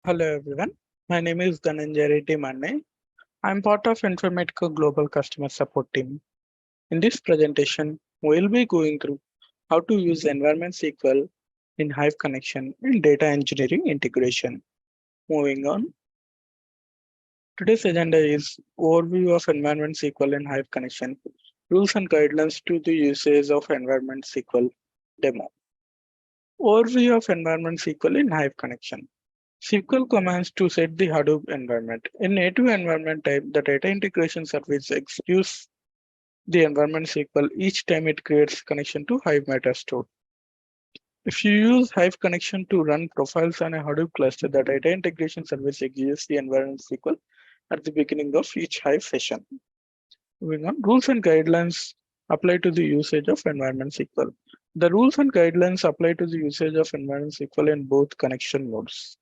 Hello everyone, my name is Dhananjay Manne. I'm part of Informatica Global Customer Support team. In this presentation, we'll be going through how to use Environment SQL in Hive connection and data engineering integration. Moving on, today's agenda is overview of Environment SQL in Hive connection, rules and guidelines to the usage of Environment SQL demo. Overview of Environment SQL in Hive connection. SQL commands to set the Hadoop environment. In native environment type, the data integration service executes the environment SQL each time it creates connection to Hive metastore. If you use Hive connection to run profiles on a Hadoop cluster, the data integration service executes the environment SQL at the beginning of each Hive session. Moving on, rules and guidelines apply to the usage of environment SQL. The rules and guidelines apply to the usage of environment SQL in both connection modes,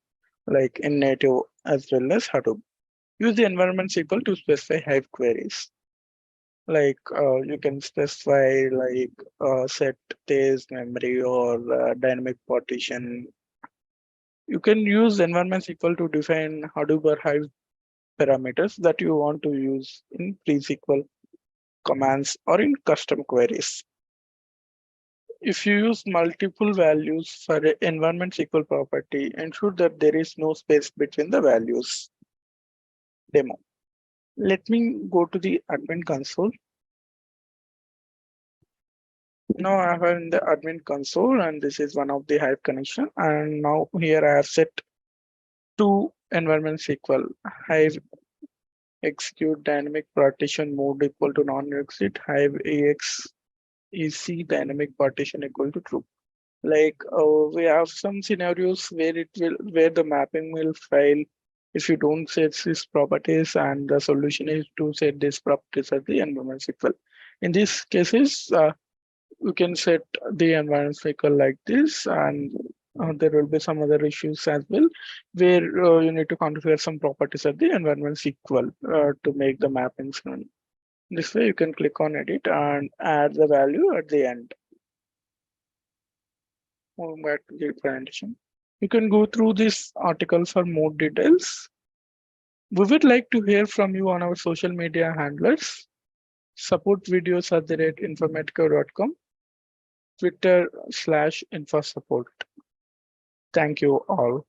like in native as well as Hadoop. Use the environment SQL to specify Hive queries. Like you can specify like set days memory or dynamic partition. You can use environment SQL to define Hadoop or Hive parameters that you want to use in pre-SQL commands or in custom queries. If you use multiple values for an environment SQL property, ensure that there is no space between the values. Demo. Let me go to the admin console. Now I have in the admin console, and this is one of the Hive connection. And now here I have set two environment SQL Hive execute dynamic partition mode equal to non-exit Hive EC dynamic partition equal to true. Like we have some scenarios where where the mapping will fail if you don't set these properties, and the solution is to set these properties as the environment SQL. In these cases, you can set the environment SQL like this, and there will be some other issues as well where you need to configure some properties of the environment SQL to make the mappings run. This way you can click on edit and add the value at the end. Moving back to the presentation. You can go through this article for more details. We would like to hear from you on our social media handlers. Support videos at the rate informatica.com, Twitter /InfoSupport. Thank you all.